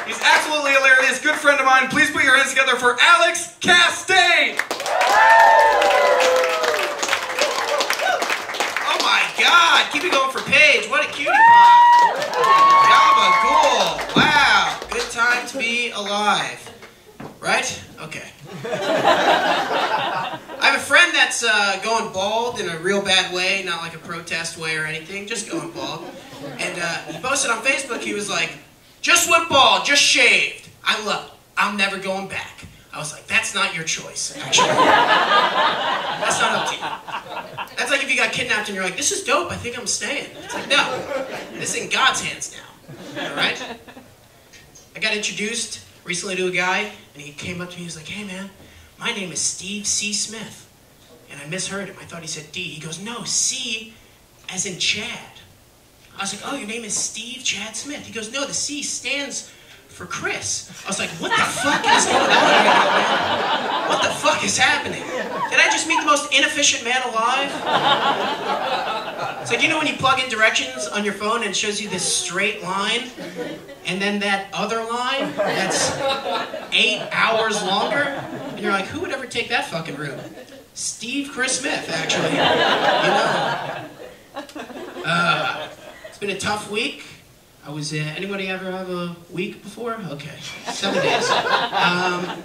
He's absolutely hilarious. Good friend of mine. Please put your hands together for Alex Castagne. Oh my God. Keep it going for Paige. What a cutie pie. Gabagool. Wow. Good time to be alive. Right? Okay. I have a friend that's going bald in a real bad way, not like a protest way or anything, just going bald. And he posted on Facebook, he was like, just went bald, just shaved. I love it. I'm never going back. I was like, that's not your choice, actually. That's not up to you. That's like if you got kidnapped and you're like, this is dope, I think I'm staying. It's like, no, this is in God's hands now, all right? I got introduced recently to a guy, and he came up to me, he was like, hey man, my name is Steve C. Smith. And I misheard him. I thought he said D. He goes, no, C as in Chad. I was like, oh, your name is Steve Chad Smith. He goes, no, the C stands for Chris. I was like, what the fuck is going on right now, man? What the fuck is happening? Did I just meet the most inefficient man alive? It's like, you know when you plug in directions on your phone and it shows you this straight line, and then that other line that's 8 hours longer? And you're like, who would ever take that fucking route? Steve Chris Smith, actually. You know. It's been a tough week. I was, anybody ever have a week before? Okay, 7 days. I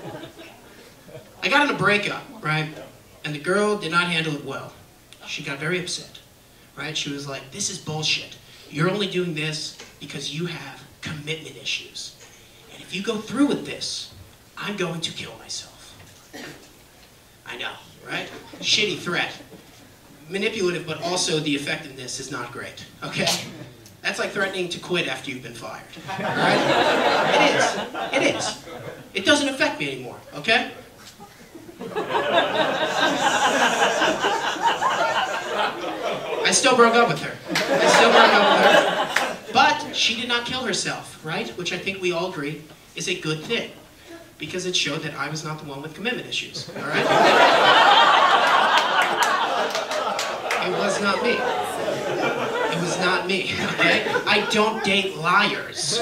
got in a breakup, right? And the girl did not handle it well. She got very upset, right? She was like, this is bullshit. You're only doing this because you have commitment issues. And if you go through with this, I'm going to kill myself. I know, right? Shitty threat. Manipulative, but also the effectiveness is not great, okay? That's like threatening to quit after you've been fired, all right? It is. It is. It doesn't affect me anymore, okay? I still broke up with her. But she did not kill herself, right? Which I think we all agree is a good thing, because it showed that I was not the one with commitment issues, all right? It was not me. It was not me, okay? I don't date liars.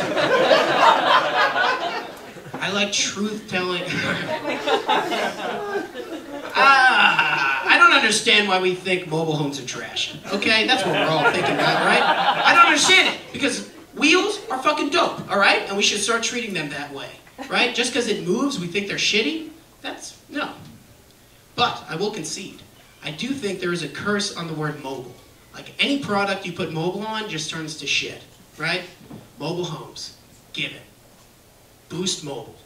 I like truth-telling. I don't understand why we think mobile homes are trash, okay? That's what we're all thinking about, right? I don't understand it, because wheels are fucking dope, all right? And we should start treating them that way, right? Just because it moves, we think they're shitty? That's, no. But I will concede. I do think there is a curse on the word mobile. Like any product you put mobile on just turns to shit, right? Mobile homes, give it. Boost Mobile,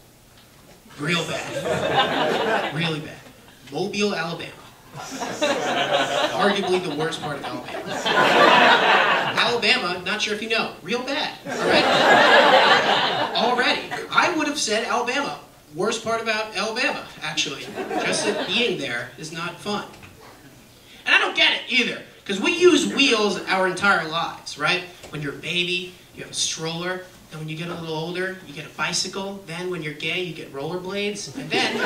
real bad, really bad. Mobile, Alabama, arguably the worst part of Alabama. Alabama, not sure if you know, real bad, all right? Already, I would have said Alabama, worst part about Alabama, actually. Just that being there is not fun. And I don't get it either, because we use wheels our entire lives, right? When you're a baby, you have a stroller, and when you get a little older, you get a bicycle, then when you're gay, you get rollerblades, and then,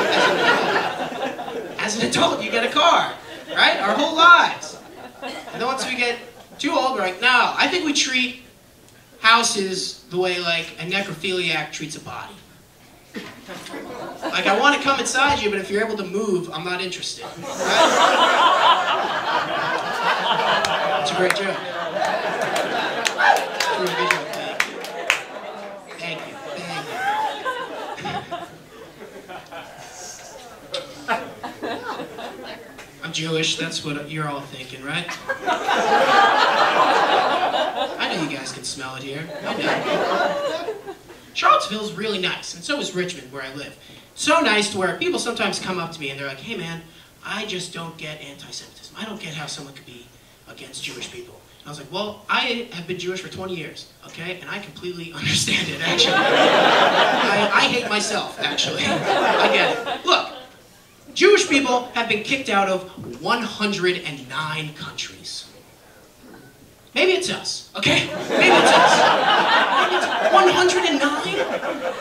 as an adult, you get a car, right? Our whole lives. And then once we get too old, we're like, no, I think we treat houses the way, like, a necrophiliac treats a body. Like, I want to come inside you, but if you're able to move, I'm not interested. Right? It's a great joke. It's a really good joke. Thank you. Thank you. I'm Jewish, that's what you're all thinking, right? I know you guys can smell it here. I know. Charlottesville's really nice, and so is Richmond, where I live. So nice to where people sometimes come up to me and they're like, hey man, I just don't get anti-Semitism. I don't get how someone could be against Jewish people. And I was like, well, I have been Jewish for 20 years, okay? And I completely understand it, actually. I hate myself, actually. I get it. Look, Jewish people have been kicked out of 109 countries. Maybe it's us, okay? Maybe it's us. Maybe it's 109?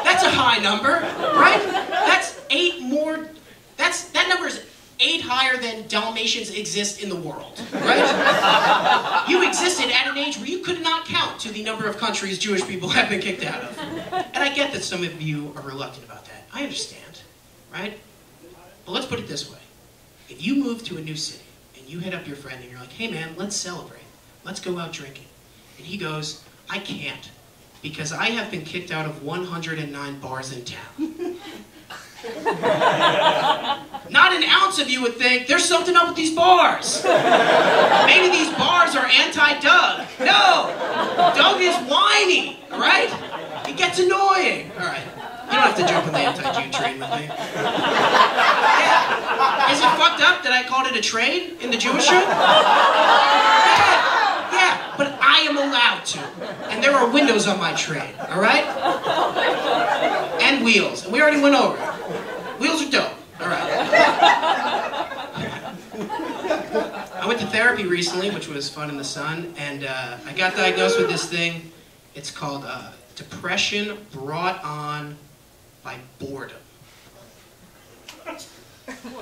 That's a high number, right? That's 8 more, that number is 8 higher than Dalmatians. nations exist in the world, right? You existed at an age where you could not count to the number of countries Jewish people have been kicked out of. And I get that some of you are reluctant about that. I understand, right? But let's put it this way. If you move to a new city, and you hit up your friend and you're like, hey man, let's celebrate. Let's go out drinking. And he goes, I can't, because I have been kicked out of 109 bars in town. Not an ounce of you would think, there's something up with these bars. Maybe these bars are anti-Doug. No! Doug is whiny, all right? It gets annoying. All right. You don't have to jump on the anti-Jew train with me. Yeah. Is it fucked up that I called it a trade in the Jewish room? Yeah, but I am allowed to. And there are windows on my train, all right? And wheels. And we already went over it. Wheels are dope. All right. I went to therapy recently, which was fun in the sun, and I got diagnosed with this thing. It's called depression brought on by boredom.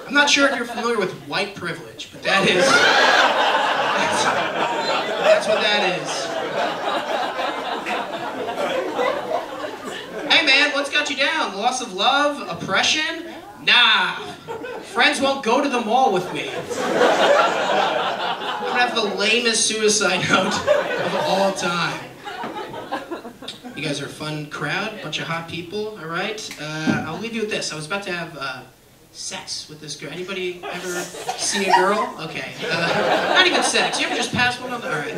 I'm not sure if you're familiar with white privilege, but that is... that's what that is. Hey man, what's got you down? Loss of love? Oppression? Nah. Friends won't go to the mall with me. I'm gonna have the lamest suicide note of all time. You guys are a fun crowd, bunch of hot people, all right? I'll leave you with this. I was about to have sex with this girl. Anybody ever see a girl? Okay. Not even sex. You ever just pass one on the... All right.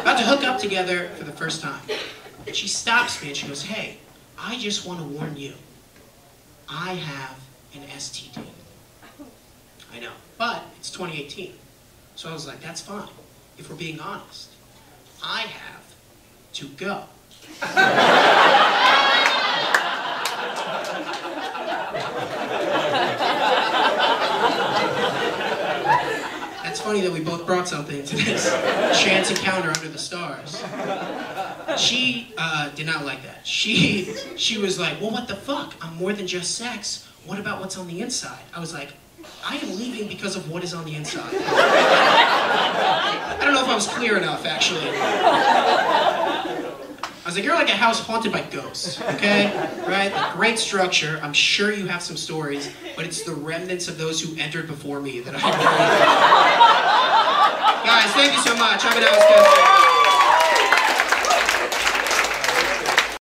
About to hook up together for the first time. And she stops me and she goes, hey, I just want to warn you. I have an STD. I know. But it's 2018. So I was like, that's fine. If we're being honest. I have to go. It's funny that we both brought something to this chance encounter under the stars. She did not like that. She was like, well, what the fuck? I'm more than just sex. What about what's on the inside? I was like, I am leaving because of what is on the inside. I don't know if I was clear enough, actually. I was like, you're like a house haunted by ghosts, okay? Right? A great structure. I'm sure you have some stories, but it's the remnants of those who entered before me that I really... Guys, thank you so much. I've been out with Castagne.